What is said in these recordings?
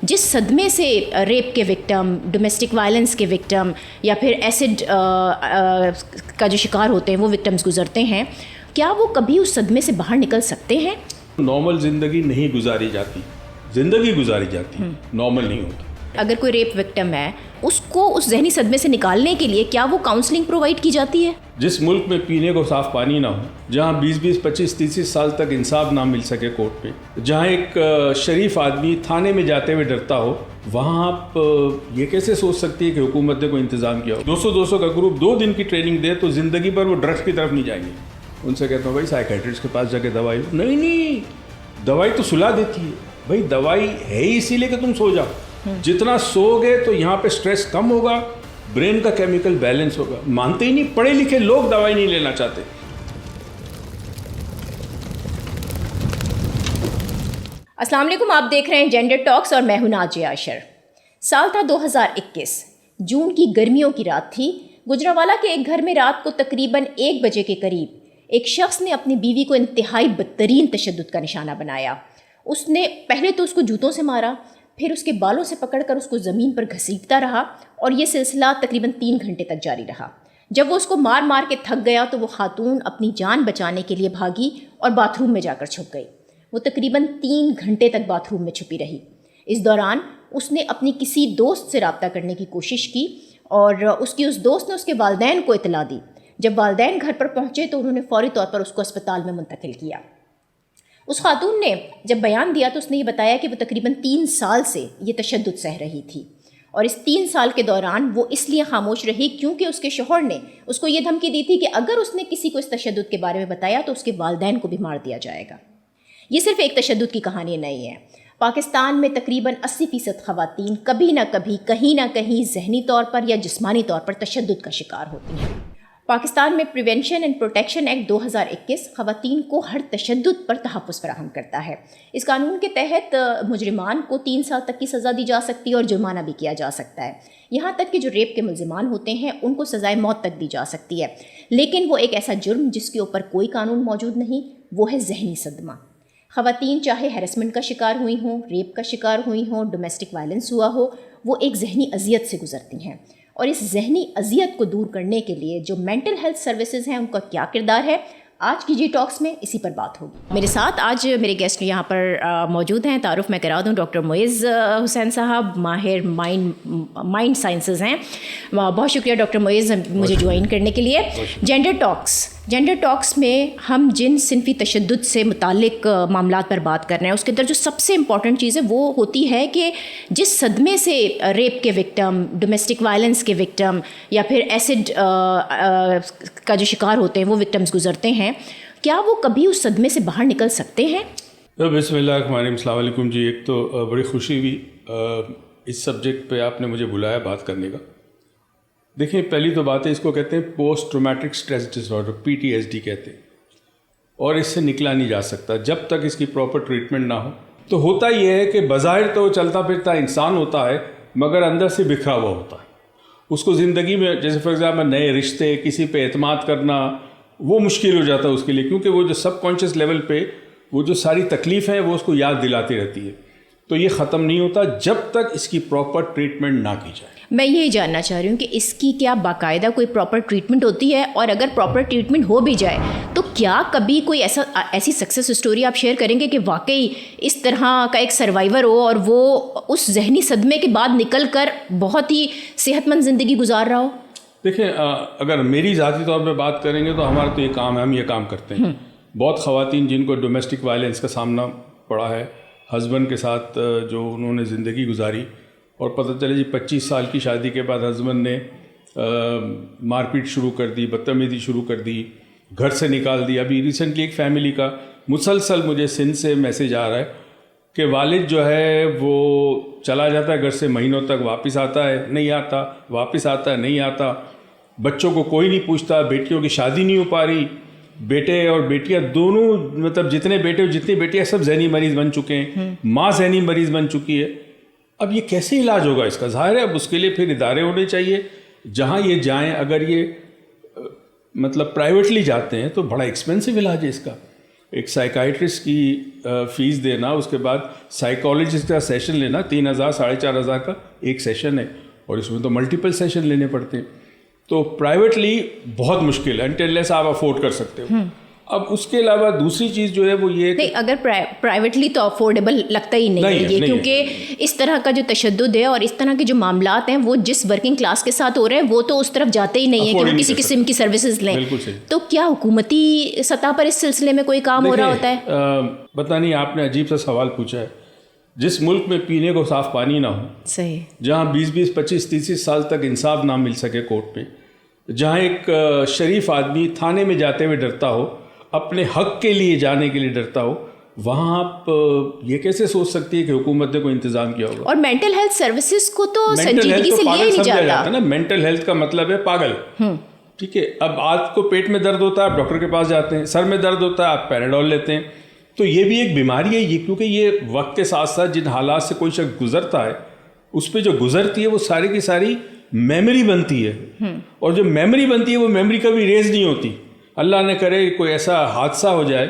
جس صدمے سے ریپ کے وکٹم، ڈومیسٹک وائلنس کے وکٹم یا پھر ایسڈ کا جو شکار ہوتے ہیں وہ وکٹمز گزرتے ہیں، کیا وہ کبھی اس صدمے سے باہر نکل سکتے ہیں؟ نارمل زندگی نہیں گزاری جاتی، زندگی گزاری جاتی، نارمل نہیں ہوتا۔ اگر کوئی ریپ وکٹم ہے، اس کو اس ذہنی صدمے سے نکالنے کے لیے کیا وہ کاؤنسلنگ پرووائڈ کی جاتی ہے؟ جس ملک میں پینے کو صاف پانی نہ ہو، جہاں 20 25 30 سال تک انصاف نہ مل سکے کورٹ پہ، جہاں ایک شریف آدمی تھانے میں جاتے ہوئے ڈرتا ہو، وہاں آپ یہ کیسے سوچ سکتی ہے کہ حکومت نے کوئی انتظام کیا ہو؟ 200 کا گروپ 2 دن کی ٹریننگ دے تو زندگی پر وہ ڈرگس کی طرف نہیں جائیں گے۔ ان سے کہتا ہوں بھائی سائیکیٹرسٹ کے پاس جا کے دوائی لو۔ نہیں، دوائی تو سلا دیتی ہے بھائی، دوائی ہے ہی اسی لیے کہ تم سو جاؤ۔ جتنا سو گے تو یہاں پہ سٹریس کم ہوگا، برین کا کیمیکل بیلنس ہوگا۔ مانتے ہی نہیں، پڑھے لکھے لوگ دوائی نہیں لینا چاہتے۔ السلام علیکم، آپ دیکھ رہے ہیں جینڈر ٹاکس اور میں ہوں ناجیہ عاشر۔ سال تھا 2021، جون کی گرمیوں کی رات تھی۔ گجرانوالہ کے ایک گھر میں رات کو تقریباً 1 بجے کے قریب ایک شخص نے اپنی بیوی کو انتہائی بدترین تشدد کا نشانہ بنایا۔ اس نے پہلے تو اس کو جوتوں سے مارا، پھر اس کے بالوں سے پکڑ کر اس کو زمین پر گھسیٹتا رہا اور یہ سلسلہ تقریباً 3 گھنٹے تک جاری رہا۔ جب وہ اس کو مار مار کے تھک گیا تو وہ خاتون اپنی جان بچانے کے لیے بھاگی اور باتھ روم میں جا کر چھپ گئی۔ وہ تقریباً 3 گھنٹے تک باتھ روم میں چھپی رہی۔ اس دوران اس نے اپنی کسی دوست سے رابطہ کرنے کی کوشش کی اور اس دوست نے اس کے والدین کو اطلاع دی۔ جب والدین گھر پر پہنچے تو انہوں نے فوری طور پر اس کو اسپتال میں منتقل کیا۔ اس خاتون نے جب بیان دیا تو اس نے یہ بتایا کہ وہ تقریباً 3 سال سے یہ تشدد سہ رہی تھی، اور اس 3 سال کے دوران وہ اس لیے خاموش رہی کیونکہ اس کے شوہر نے اس کو یہ دھمکی دی تھی کہ اگر اس نے کسی کو اس تشدد کے بارے میں بتایا تو اس کے والدین کو بھی مار دیا جائے گا۔ یہ صرف ایک تشدد کی کہانی نہیں ہے۔ پاکستان میں تقریباً 80% خواتین کبھی نہ کبھی کہیں نہ کہیں ذہنی طور پر یا جسمانی طور پر تشدد کا شکار ہوتی ہیں۔ پاکستان میں پریونشن اینڈ پروٹیکشن ایکٹ 2021 خواتین کو ہر تشدد پر تحفظ فراہم کرتا ہے۔ اس قانون کے تحت مجرمان کو 3 سال تک کی سزا دی جا سکتی ہے اور جرمانہ بھی کیا جا سکتا ہے۔ یہاں تک کہ جو ریپ کے ملزمان ہوتے ہیں ان کو سزائے موت تک دی جا سکتی ہے، لیکن وہ ایک ایسا جرم جس کے اوپر کوئی قانون موجود نہیں، وہ ہے ذہنی صدمہ۔ خواتین چاہے ہیرسمنٹ کا شکار ہوئی ہوں، ریپ کا شکار ہوئی ہوں، ڈومیسٹک وائلنس ہوا ہو، وہ ایک ذہنی اذیت سے گزرتی ہیں، اور اس ذہنی اذیت کو دور کرنے کے لیے جو مینٹل ہیلتھ سروسز ہیں ان کا کیا کردار ہے، آج کی جی ٹاکس میں اسی پر بات ہوگی۔ میرے ساتھ آج میرے گیسٹ یہاں پر موجود ہیں، تعارف میں کرا دوں، ڈاکٹر معز حسین صاحب ماہر مائنڈ سائنسز ہیں۔ بہت شکریہ ڈاکٹر معز مجھے جوائن کرنے کے لیے۔ جینڈر ٹاکس میں ہم جن صنفی تشدد سے متعلق معاملات پر بات کر رہے ہیں، اس کے اندر جو سب سے امپورٹنٹ چیز ہے وہ ہوتی ہے کہ جس صدمے سے ریپ کے وکٹم، ڈومیسٹک وائلنس کے وکٹم یا پھر ایسڈ کا جو شکار ہوتے ہیں وہ وکٹمز گزرتے ہیں، کیا وہ کبھی اس صدمے سے باہر نکل سکتے ہیں؟ بسم اللہ الرحمن الرحیم، السلام علیکم جی۔ ایک تو بڑی خوشی ہوئی اس سبجیکٹ پہ آپ نے مجھے بلایا بات کرنے کا۔ دیکھیں، پہلی تو بات ہے، اس کو کہتے ہیں post traumatic stress dis order, PTSD کہتے ہیں، اور اس سے نکلا نہیں جا سکتا جب تک اس کی پراپر ٹریٹمنٹ نہ ہو۔ تو ہوتا یہ ہے کہ بظاہر تو چلتا پھرتا انسان ہوتا ہے مگر اندر سے بکھرا ہوا ہوتا ہے۔ اس کو زندگی میں جیسے فار ایگزامپل نئے رشتے، کسی پہ اعتماد کرنا، وہ مشکل ہو جاتا ہے اس کے لیے، کیونکہ وہ جو سب کانشیس لیول پہ وہ جو ساری تکلیف ہے وہ اس کو یاد دلاتی رہتی ہے۔ تو یہ ختم نہیں ہوتا جب تک اس کی پراپر ٹریٹمنٹ نہ کی جائے۔ میں یہی جاننا چاہ رہی ہوں کہ اس کی کیا باقاعدہ کوئی پراپر ٹریٹمنٹ ہوتی ہے، اور اگر پراپر ٹریٹمنٹ ہو بھی جائے تو کیا کبھی کوئی ایسی سکسیس اسٹوری آپ شیئر کریں گے کہ واقعی اس طرح کا ایک سروائیور ہو اور وہ اس ذہنی صدمے کے بعد نکل کر بہت ہی صحت مند زندگی گزار رہا ہو؟ دیکھیں، اگر میری ذاتی طور پہ بات کریں گے تو ہمارا تو یہ کام ہے، ہم یہ کام کرتے ہیں۔ بہت خواتین جن کو ڈومیسٹک وائلنس کا سامنا پڑا ہے، ہسبینڈ کے ساتھ جو انہوں نے زندگی گزاری، اور پتہ چلے جی 25 سال کی شادی کے بعد ہسبینڈ نے مار پیٹ شروع کر دی، بدتمیزی شروع کر دی، گھر سے نکال دی۔ ابھی ریسنٹلی ایک فیملی کا مسلسل مجھے سندھ سے میسیج آ رہا ہے کہ والد جو ہے وہ چلا جاتا ہے گھر سے مہینوں تک، واپس آتا ہے نہیں آتا، واپس آتا ہے نہیں آتا، بچوں کو کوئی نہیں پوچھتا، بیٹیوں کی شادی نہیں ہو پا رہی، بیٹے اور بیٹیاں دونوں، مطلب جتنے بیٹے اور جتنی بیٹیاں سب ذہنی مریض بن چکے ہیں، ماں ذہنی مریض بن چکی ہے۔ اب یہ کیسے علاج ہوگا اس کا؟ ظاہر ہے اب اس کے لیے پھر ادارے ہونے چاہیے جہاں یہ جائیں۔ اگر یہ مطلب پرائیویٹلی جاتے ہیں تو بڑا ایکسپینسو علاج ہے اس کا۔ ایک سائیکائٹرسٹ کی فیس دینا, اس کے بعد سائیکالوجسٹ کا سیشن لینا, 3,000 4,500 کا ایک سیشن ہے, اور اس میں تو ملٹیپل سیشن لینے پڑتے ہیں. تو پرائیویٹلی بہت مشکل ہے انٹیلیس آپ افورڈ کر سکتے ہو. اب اس کے علاوہ دوسری چیز جو ہے وہ یہ نہیں, اگر پرائیویٹلی تو افورڈیبل لگتا ہی نہیں ہے یہ, کیونکہ اس طرح کا جو تشدد ہے اور اس طرح کے جو معاملات ہیں وہ جس ورکنگ کلاس کے ساتھ ہو رہے ہیں وہ تو اس طرف جاتے ہی نہیں ہیں کہ وہ کسی قسم کی سروسز لیں. تو کیا حکومتی سطح پر اس سلسلے میں کوئی کام ہو رہا ہوتا ہے؟ پتہ نہیں, آپ نے عجیب سا سوال پوچھا ہے. جس ملک میں پینے کو صاف پانی نہ ہو, صحیح, جہاں 20 25 30 سال تک انصاف نہ مل سکے کورٹ پہ, جہاں ایک شریف آدمی تھانے میں جاتے ہوئے ڈرتا ہو, اپنے حق کے لیے جانے کے لیے ڈرتا ہو, وہاں آپ یہ کیسے سوچ سکتی ہے کہ حکومت نے کوئی انتظام کیا ہوگا؟ اور مینٹل ہیلتھ سروسز کو تو سنجیدگی سے لیا ہی نہیں جاتا ہے نا. مینٹل ہیلتھ کا مطلب ہے پاگل. ٹھیک ہے, اب آپ کو پیٹ میں درد ہوتا ہے آپ ڈاکٹر کے پاس جاتے ہیں, سر میں درد ہوتا ہے آپ پیراڈول لیتے ہیں. تو یہ بھی ایک بیماری ہے یہ, کیونکہ یہ وقت کے ساتھ ساتھ جن حالات سے کوئی شخص گزرتا ہے اس پہ جو گزرتی ہے وہ ساری کی ساری میموری بنتی ہے, اور جو میموری بنتی ہے وہ میموری کبھی ریز نہیں ہوتی. اللہ نہ کرے کوئی ایسا حادثہ ہو جائے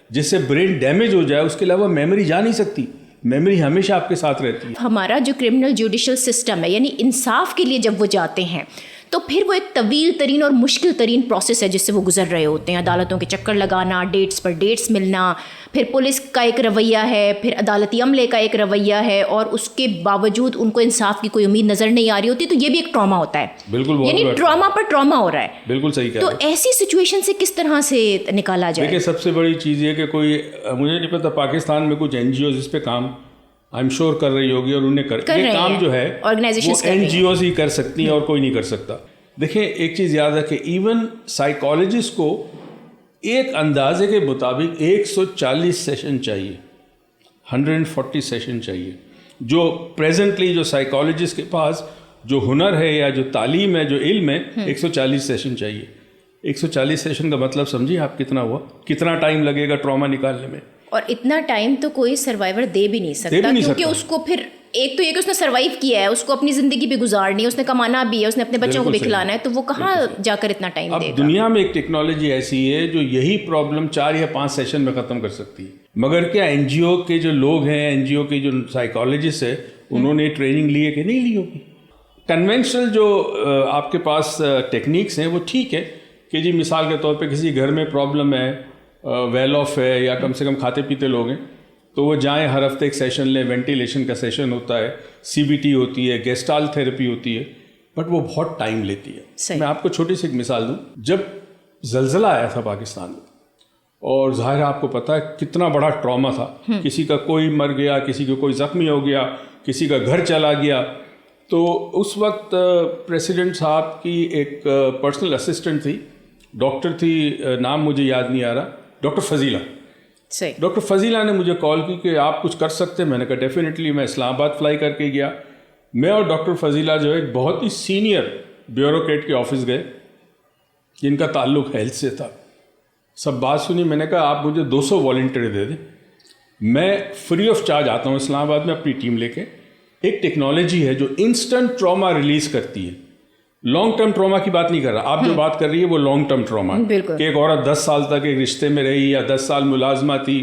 جس سے برین ڈیمیج ہو جائے, اس کے علاوہ میموری جا نہیں سکتی. میموری ہمیشہ آپ کے ساتھ رہتی ہے. ہمارا جو کرمنل جوڈیشل سسٹم ہے, یعنی انصاف کے لیے جب وہ جاتے ہیں تو پھر وہ ایک طویل ترین اور مشکل ترین پروسیس ہے جس سے وہ گزر رہے ہوتے ہیں. عدالتوں کے چکر لگانا, ڈیٹس پر ڈیٹس ملنا, پھر پولیس کا ایک رویہ ہے, پھر عدالتی عملے کا ایک رویہ ہے, اور اس کے باوجود ان کو انصاف کی کوئی امید نظر نہیں آ رہی ہوتی. تو یہ بھی ایک ٹراما ہوتا ہے. بالکل, یعنی ٹراما پر ٹراما ہو رہا ہے. بالکل صحیح کہا. تو ایسی سچویشن سے کس طرح سے نکالا جائے؟ دیکھیں, سب سے بڑی چیز یہ کہ کوئی, مجھے نہیں پتا پاکستان میں کچھ NGOs اس پہ کام آئی ایم شیور کر رہی ہوگی, اور انہیں یہ کام جو ہے وہ NGOs ہی کر سکتی ہیں اور کوئی نہیں کر سکتا. دیکھیں ایک چیز یاد رکھیں, ایون سائیکالوجسٹ کو ایک اندازے کے مطابق 140 سیشن چاہیے, 140 سیشن چاہیے. جو پریزنٹلی جو سائیکالوجسٹ کے پاس جو ہنر ہے یا جو تعلیم ہے, جو علم ہے, 140 سیشن چاہیے. 140 سیشن کا مطلب سمجھیے آپ کتنا ہوا, کتنا ٹائم لگے گا ٹراما نکالنے میں. اور اتنا ٹائم تو کوئی سروائیور دے بھی نہیں سکتا, کیونکہ اس کو پھر ایک تو یہ کہ اس نے سروائیو کیا ہے, اس کو اپنی زندگی بھی گزارنی ہے, اس نے کمانا بھی ہے, اس نے اپنے بچوں کو بھی کھلانا ہے, تو وہ کہاں جا کر اتنا ٹائم دے گا. اب دنیا میں ایک ٹیکنالوجی ایسی ہے جو یہی پرابلم 4 یا 5 سیشن میں ختم کر سکتی ہے. مگر کیا NGO کے جو لوگ ہیں, NGO کے جو سائیکالوجسٹ ہیں, انہوں نے ٹریننگ لی ہے کہ نہیں لی ہوگی؟ کنونشنل جو آپ کے پاس ٹیکنیکس ہیں وہ ٹھیک ہے کہ جی مثال کے طور پہ کسی گھر میں پرابلم ہے, ویل آف ہے, یا کم سے کم کھاتے پیتے لوگ ہیں, تو وہ جائیں ہر ہفتے ایک سیشن لیں. وینٹیلیشن کا سیشن ہوتا ہے, CBT ہوتی ہے, گیسٹال تھیراپی ہوتی ہے, بٹ وہ بہت ٹائم لیتی ہے. میں آپ کو چھوٹی سی ایک مثال دوں. جب زلزلہ آیا تھا پاکستان میں, اور ظاہر ہے آپ کو پتہ ہے کتنا بڑا ٹراما تھا, کسی کا کوئی مر گیا, کسی کا کوئی زخمی ہو گیا, کسی کا گھر چلا گیا. تو اس وقت پریسیڈنٹ صاحب کی ایک پرسنل اسسٹنٹ تھی, ڈاکٹر تھی, نام مجھے یاد نہیں آ رہا, ڈاکٹر فضیلہ. ڈاکٹر فضیلہ نے مجھے کال کی کہ آپ کچھ کر سکتے ہیں. میں نے کہا ڈیفینیٹلی. میں اسلام آباد فلائی کر کے گیا. میں اور ڈاکٹر فضیلہ جو ہے بہت ہی سینئر بیوروکریٹ کے آفس گئے جن کا تعلق ہیلتھ سے تھا. سب بات سنی. میں نے کہا آپ مجھے 200 والنٹیئر دے دیں, میں فری آف چارج آتا ہوں اسلام آباد میں اپنی ٹیم لے کے. ایک ٹیکنالوجی ہے جو انسٹنٹ ٹراما ریلیز کرتی ہے. لانگ ٹرم ٹراما کی بات نہیں کر رہا, آپ جو بات کر رہی ہے وہ لانگ ٹرم ٹراما ہے کہ ایک عورت 10 سال تک ایک رشتے میں رہی یا 10 سال ملازمہ تھی,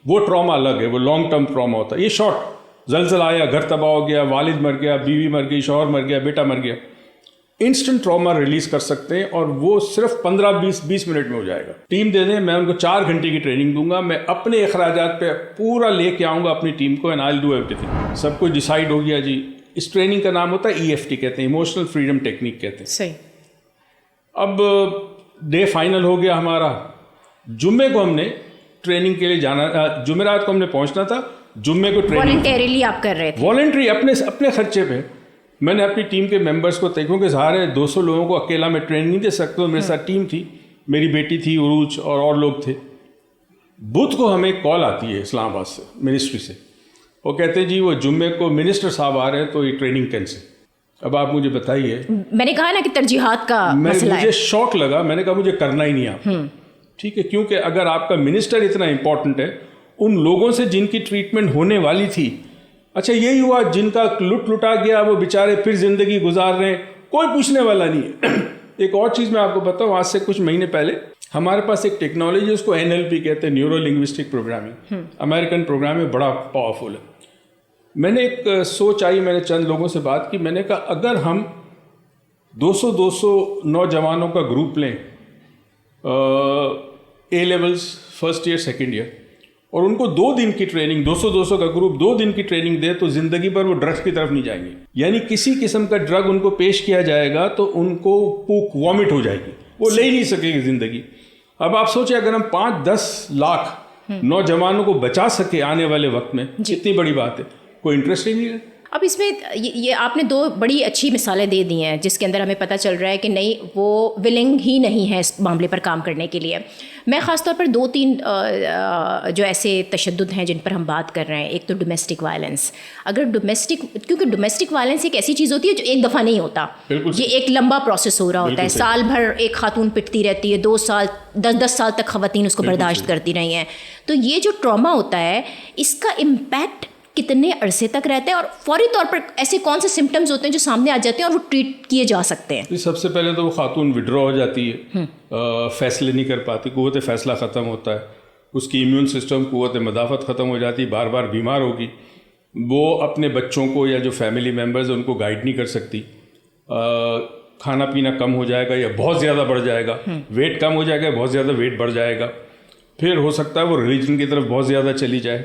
وہ ٹراما الگ ہے, وہ لانگ ٹرم ٹراما ہوتا ہے. یہ شارٹ زلزلہ آیا, گھر تباہ ہو گیا, والد مر گیا, بیوی مر گئی, شوہر مر گیا, بیٹا مر گیا, انسٹنٹ ٹراما ریلیز کر سکتے ہیں, اور وہ صرف 15-20 منٹ میں ہو جائے گا. ٹیم دے دیں, میں ان کو 4 گھنٹے کی ٹریننگ دوں گا, میں اپنے اخراجات پہ پورا لے کے آؤں گا اپنی ٹیم کو, and I will do everything. سب کچھ ڈیسائیڈ ہو گیا جی. اس ٹریننگ کا نام ہوتا ہے EFT کہتے ہیں, ایموشنل فریڈم ٹیکنیک کہتے ہیں. صحیح. اب ڈے فائنل ہو گیا ہمارا. جمعے کو ہم نے ٹریننگ کے لیے جانا, جمعرات کو ہم نے پہنچنا تھا, جمعے کو ٹریننگ والنٹیریلی آپ کر رہے تھے, والنٹری اپنے خرچے پہ. میں نے اپنی ٹیم کے ممبرس کو دیکھوں کہ ظاہر ہے 200 لوگوں کو اکیلا میں ٹریننگ نہیں دے سکتا. میرے ساتھ ٹیم تھی, میری بیٹی تھی عروج, اور لوگ تھے. بدھ کو ہمیں کال آتی ہے اسلام آباد سے, منسٹری سے. وہ کہتے ہیں جی وہ جمعے کو منسٹر صاحب آ رہے ہیں تو یہ ٹریننگ کینسل. اب آپ مجھے بتائیے, میں نے کہا نا کہ ترجیحات کا مسئلہ ہے. مجھے شوق لگا, میں نے کہا مجھے کرنا ہی نہیں آپ. ٹھیک ہے, کیونکہ اگر آپ کا منسٹر اتنا امپورٹنٹ ہے, ان لوگوں سے جن کی ٹریٹمنٹ ہونے والی تھی, اچھا یہی ہوا جن کا لٹا گیا, وہ بیچارے پھر زندگی گزار رہے ہیں, کوئی پوچھنے والا نہیں ہے. ایک اور چیز میں آپ کو بتاؤں, آج سے کچھ مہینے پہلے ہمارے پاس ایک ٹیکنالوجی اس کو NLP کہتے ہیں, neuro linguistic programming, American program ہے, بڑا پاورفل ہے. میں نے ایک سوچ آئی, میں نے چند لوگوں سے بات کی, میں نے کہا اگر ہم 200 نوجوانوں کا گروپ لیں, A levels first year second year, اور ان کو 2 دن کی ٹریننگ, 200 کا گروپ 2 دن کی ٹریننگ دے تو زندگی بھر وہ ڈرگس کی طرف نہیں جائیں گے. یعنی کسی قسم کا ڈرگ ان کو پیش کیا جائے گا تو ان کو پوک وامٹ ہو جائے گی, وہ لے ہی نہیں سکے گی زندگی. اب آپ سوچیں اگر ہم 5-10 لاکھ نوجوانوں کو بچا سکے آنے والے وقت میں, کتنی بڑی بات ہے, کوئی انٹرسٹ ہی نہیں ہے. اب اس میں یہ آپ نے 2 بڑی اچھی مثالیں دے دی ہیں جس کے اندر ہمیں پتہ چل رہا ہے کہ نہیں, وہ ولنگ ہی نہیں ہے اس معاملے پر کام کرنے کے لیے. میں خاص طور پر 2-3 جو ایسے تشدد ہیں جن پر ہم بات کر رہے ہیں. ایک تو ڈومیسٹک وائلنس. اگر کیونکہ ڈومیسٹک وائلنس ایک ایسی چیز ہوتی ہے جو ایک دفعہ نہیں ہوتا, یہ ایک لمبا پروسیس ہو رہا ہوتا ہے. سال بھر ایک خاتون پٹتی رہتی ہے, 2 سال 10 سال تک خواتین اس کو برداشت کرتی رہی ہیں. تو یہ جو ٹراما ہوتا ہے اس کا امپیکٹ کتنے عرصے تک رہتا ہے, اور فوری طور پر ایسے کون سے سمٹمز ہوتے ہیں جو سامنے آ جاتے ہیں اور وہ ٹریٹ کیے جا سکتے ہیں؟ سب سے پہلے تو وہ خاتون وڈرا ہو جاتی ہے, فیصلے نہیں کر پاتی, قوت فیصلہ ختم ہوتا ہے, اس کی امیون سسٹم قوت مدافعت ختم ہو جاتی, بار بار بیمار ہوگی, وہ اپنے بچوں کو یا جو فیملی ممبرز ہیں ان کو گائیڈ نہیں کر سکتی, کھانا پینا کم ہو جائے گا یا بہت زیادہ بڑھ جائے گا, ویٹ کم ہو جائے گا, بہت زیادہ ویٹ بڑھ جائے گا, پھر ہو سکتا ہے وہ ریلیجن کی طرف بہت زیادہ چلی جائے,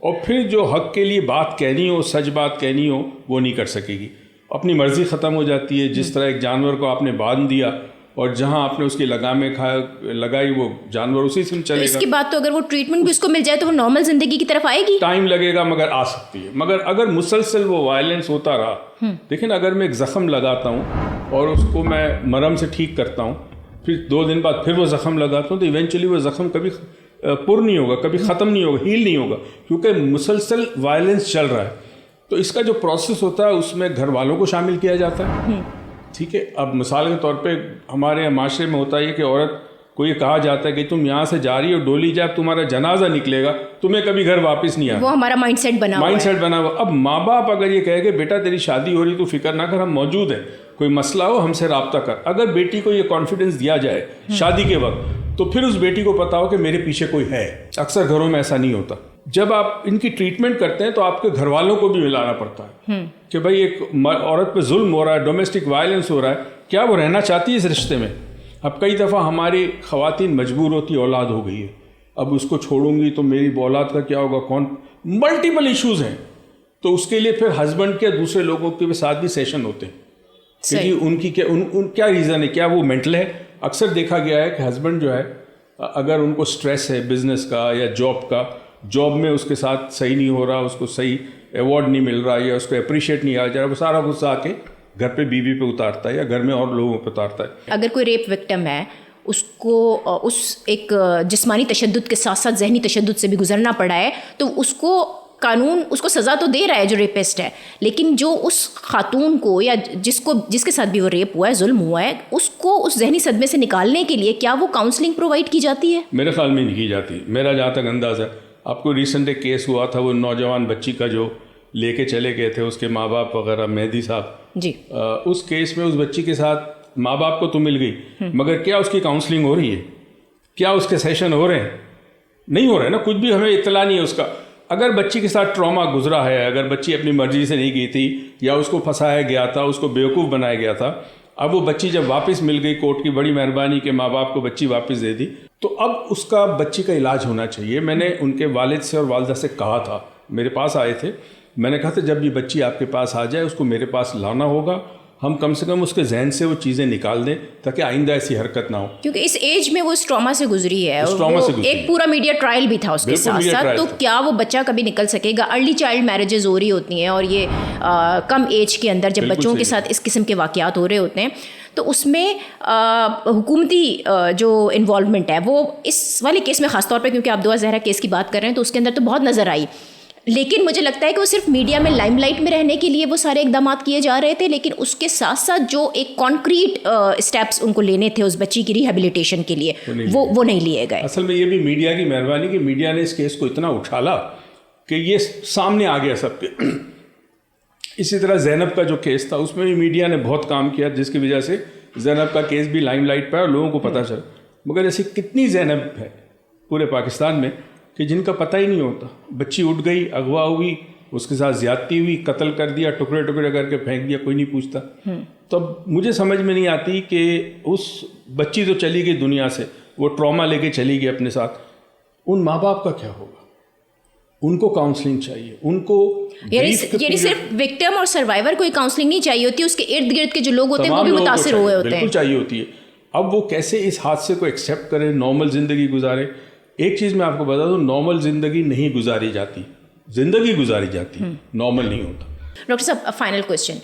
اور پھر جو حق کے لیے بات کہنی ہو, سچ بات کہنی ہو, وہ نہیں کر سکے گی. اپنی مرضی ختم ہو جاتی ہے. جس طرح ایک جانور کو آپ نے باندھ دیا اور جہاں آپ نے اس کی لگامیں لگائی وہ جانور اسی سے چلے گا. اس کے بعد تو اگر وہ ٹریٹمنٹ بھی اس کو مل جائے تو وہ نارمل زندگی کی طرف آئے گی. ٹائم لگے گا مگر آ سکتی ہے. مگر اگر مسلسل وہ وائلنس ہوتا رہا, دیکھیں اگر میں ایک زخم لگاتا ہوں اور اس کو میں مرہم سے ٹھیک کرتا ہوں, پھر 2 دن بعد پھر وہ زخم لگاتا ہوں, تو ایونچولی وہ زخم کبھی پر نہیں ہوگا, کبھی ختم نہیں ہوگا, ہیل نہیں ہوگا, کیونکہ مسلسل وائلنس چل رہا ہے. تو اس کا جو پروسیس ہوتا ہے اس میں گھر والوں کو شامل کیا جاتا ہے. ٹھیک ہے, اب مثال کے طور پہ ہمارے معاشرے میں ہوتا ہے کہ عورت کو یہ کہا جاتا ہے کہ تم یہاں سے جا رہی ہو, ڈولی جائے, تمہارا جنازہ نکلے گا, تمہیں کبھی گھر واپس نہیں آنا. وہ ہمارا مائنڈ سیٹ بنا ہوا. اب ماں باپ اگر یہ کہے کہ بیٹا تیری شادی ہو رہی تو فکر نہ کر, ہم موجود ہیں, کوئی مسئلہ ہو ہم سے رابطہ کر. اگر بیٹی کو یہ کانفیڈنس دیا جائے شادی کے وقت, تو پھر اس بیٹی کو پتا ہو کہ میرے پیچھے کوئی ہے. اکثر گھروں میں ایسا نہیں ہوتا. جب آپ ان کی ٹریٹمنٹ کرتے ہیں تو آپ کے گھر والوں کو بھی ملانا پڑتا ہے کہ بھائی ایک عورت پہ ظلم ہو رہا ہے, ڈومیسٹک وائلنس ہو رہا ہے, کیا وہ رہنا چاہتی ہے اس رشتے میں؟ اب کئی دفعہ ہماری خواتین مجبور ہوتی, اولاد ہو گئی ہے, اب اس کو چھوڑوں گی تو میری اولاد کا کیا ہوگا, کون, ملٹیپل ایشوز ہیں. تو اس کے لیے پھر ہسبینڈ کے دوسرے لوگوں کے ساتھ بھی سیشن ہوتے ہیں کہ ان کی کیا ریزن ہے, کیا وہ مینٹل ہے. اکثر دیکھا گیا ہے کہ ہسبینڈ جو ہے اگر ان کو سٹریس ہے بزنس کا یا جاب کا, جاب میں اس کے ساتھ صحیح نہیں ہو رہا, اس کو صحیح ایوارڈ نہیں مل رہا یا اس کو اپریشیٹ نہیں آ جا رہا, وہ سارا غصہ آ کے گھر پہ بیوی پہ اتارتا ہے یا گھر میں اور لوگوں پہ اتارتا ہے. اگر کوئی ریپ وکٹم ہے, اس کو اس ایک جسمانی تشدد کے ساتھ ساتھ ذہنی تشدد سے بھی گزرنا پڑا ہے, تو اس کو قانون اس کو سزا تو دے رہا ہے جو ریپسٹ ہے, لیکن جو اس خاتون کو یا جس کے ساتھ بھی وہ ریپ ہوا ہے, ظلم ہوا ہے, اس کو اس ذہنی صدمے سے نکالنے کے لیے کیا وہ کاؤنسلنگ پرووائڈ کی جاتی ہے؟ میرے خیال میں نہیں کی جاتی. میرا جہاں تک اندازہ ہے, آپ کو ریسنٹ ایک کیس ہوا تھا, وہ نوجوان بچی کا جو لے کے چلے گئے تھے اس کے ماں باپ وغیرہ, مہدی صاحب جی, اس کیس میں اس بچی کے ساتھ ماں باپ کو تو مل گئی, مگر کیا اس کی کاؤنسلنگ ہو رہی ہے, کیا اس کے سیشن ہو رہے ہیں؟ نہیں ہو رہے نا, کچھ بھی ہمیں اطلاع نہیں ہے اس کا. اگر بچی کے ساتھ ٹراما گزرا ہے, اگر بچی اپنی مرضی سے نہیں گئی تھی یا اس کو پھنسایا گیا تھا, اس کو بیوقوف بنایا گیا تھا, اب وہ بچی جب واپس مل گئی, کورٹ کی بڑی مہربانی کہ ماں باپ کو بچی واپس دے دی, تو اب اس کا بچی کا علاج ہونا چاہیے. میں نے ان کے والد سے اور والدہ سے کہا تھا, میرے پاس آئے تھے, میں نے کہا تھا جب یہ بچی آپ کے پاس آ جائے اس کو میرے پاس لانا ہوگا, ہم کم سے کم اس کے ذہن سے وہ چیزیں نکال دیں تاکہ آئندہ ایسی حرکت نہ ہو. کیونکہ اس ایج میں وہ اس ٹراما سے گزری ہے, ایک پورا میڈیا ٹرائل بھی تھا اس کے ساتھ ساتھ, تو کیا وہ بچہ کبھی نکل سکے گا؟ ارلی چائلڈ میرجز ہو رہی ہوتی ہیں, اور یہ کم ایج کے اندر جب بچوں کے ساتھ اس قسم کے واقعات ہو رہے ہوتے ہیں, تو اس میں حکومتی جو انوالومنٹ ہے وہ اس والے کیس میں خاص طور پہ, کیونکہ آپ دعا زہرا کیس کی بات کر رہے ہیں, تو اس کے اندر تو بہت نظر آئی. لیکن مجھے لگتا ہے کہ وہ صرف میڈیا میں لائم لائٹ میں رہنے کے لیے وہ سارے اقدامات کیے جا رہے تھے, لیکن اس کے ساتھ ساتھ جو ایک کانکریٹ اسٹیپس ان کو لینے تھے اس بچی کی ریہیبلیٹیشن کے لیے, وہ نہیں لیے گئے. اصل میں یہ بھی میڈیا کی مہربانی کہ میڈیا نے اس کیس کو اتنا اچھالا کہ یہ سامنے آ گیا سب کے. اسی طرح زینب کا جو کیس تھا اس میں بھی میڈیا نے بہت کام کیا, جس کی وجہ سے زینب کا کیس بھی لائم لائٹ پہ اور لوگوں کو پتہ چلا. مگر ایسی کتنی زینب ہے پورے پاکستان میں کہ جن کا پتہ ہی نہیں ہوتا. بچی اٹھ گئی, اغوا ہوئی, اس کے ساتھ زیادتی ہوئی, قتل کر دیا, ٹکڑے ٹکڑے کر کے پھینک دیا, کوئی نہیں پوچھتا. تو اب مجھے سمجھ میں نہیں آتی کہ اس بچی تو چلی گئی دنیا سے, وہ ٹراما لے کے چلی گئی اپنے ساتھ, ان ماں باپ کا کیا ہوگا؟ ان کو کاؤنسلنگ چاہیے, ان کو یعنی صرف وکٹم اور سروائیور کو کاؤنسلنگ نہیں چاہیے ہوتی, اس کے ارد گرد کے جو لوگ ہوتے ہیں وہ بھی متاثر ہوئے ہوتے ہیں. بالکل چاہیے ہوتی ہے. اب وہ کیسے اس حادثے کو ایکسیپٹ کریں, نارمل زندگی گزارے. ایک چیز میں آپ کو بتا دوں, نارمل زندگی نہیں گزاری جاتی, زندگی گزاری جاتی, نارمل نہیں ہوتا. ڈاکٹر صاحب فائنل کویسچن,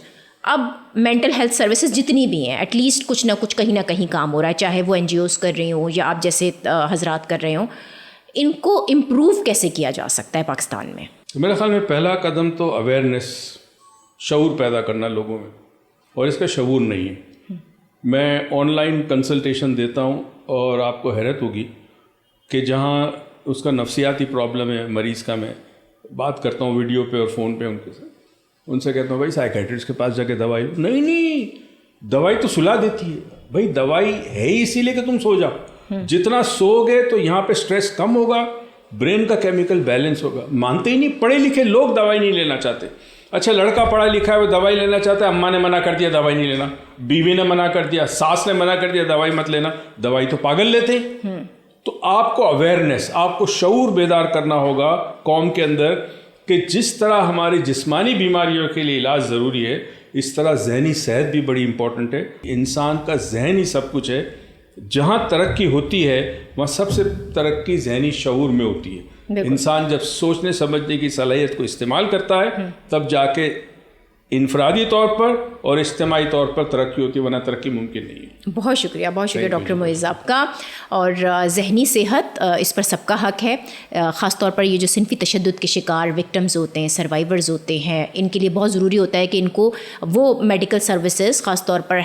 اب مینٹل ہیلتھ سروسز جتنی بھی ہیں ایٹ لیسٹ کچھ نہ کچھ کہیں نہ کہیں کام ہو رہا ہے, چاہے وہ NGOs کر رہی ہوں یا آپ جیسے حضرات کر رہے ہوں, ان کو امپروو کیسے کیا جا سکتا ہے پاکستان میں؟ میرے خیال میں پہلا قدم تو اویئرنیس, شعور پیدا کرنا لوگوں میں, اور اس کا شعور نہیں ہے. میں آن لائن کنسلٹیشن دیتا ہوں اور آپ کو حیرت ہوگی کہ جہاں اس کا نفسیاتی پرابلم ہے مریض کا, میں بات کرتا ہوں ویڈیو پہ اور فون پہ ان کے ساتھ, ان سے کہتا ہوں بھائی سائیکیٹرسٹ کے پاس جا کے دوائی, نہیں دوائی تو سلا دیتی ہے. بھائی دوائی ہے ہی اسی لیے کہ تم سو جاؤ, جتنا سو گے تو یہاں پہ سٹریس کم ہوگا, برین کا کیمیکل بیلنس ہوگا. مانتے ہی نہیں, پڑھے لکھے لوگ دوائی نہیں لینا چاہتے. اچھا لڑکا پڑھا لکھا ہے وہ دوائی لینا چاہتا ہے, اماں نے منع کر دیا دوائی نہیں لینا, بیوی نے منع کر دیا, ساس نے منع کر دیا دوائی مت لینا, دوائی تو پاگل لیتے ہیں. تو آپ کو اویئرنیس, آپ کو شعور بیدار کرنا ہوگا قوم کے اندر کہ جس طرح ہماری جسمانی بیماریوں کے لیے علاج ضروری ہے, اس طرح ذہنی صحت بھی بڑی امپورٹنٹ ہے. انسان کا ذہن ہی سب کچھ ہے. جہاں ترقی ہوتی ہے وہاں سب سے ترقی ذہنی شعور میں ہوتی ہے. انسان جب سوچنے سمجھنے کی صلاحیت کو استعمال کرتا ہے تب جا کے انفرادی طور پر اور اجتماعی طور پر ترقی ہوتی ہے, ورنہ ترقی ممکن نہیں ہے. بہت شکریہ ڈاکٹر معز آپ کا. اور ذہنی صحت اس پر سب کا حق ہے, خاص طور پر یہ جو صنفی تشدد کے شکار وکٹمز ہوتے ہیں, سروائیورز ہوتے ہیں, ان کے لیے بہت ضروری ہوتا ہے کہ ان کو وہ میڈیکل سروسز, خاص طور پر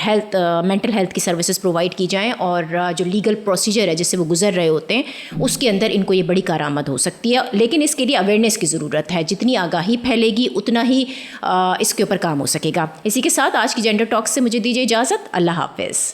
مینٹل ہیلتھ کی سروسز پرووائڈ کی جائیں, اور جو لیگل پروسیجر ہے جس سے وہ گزر رہے ہوتے ہیں اس کے اندر ان کو یہ بڑی کارآمد ہو سکتی ہے. لیکن اس کے لیے اویئرنیس کی ضرورت ہے, جتنی آگاہی پھیلے گی اتنا ہی اس کے اوپر کام ہو سکے گا. اسی کے ساتھ آج کی جینڈر ٹاک سے مجھے دیجیے اجازت. اللہ حافظ.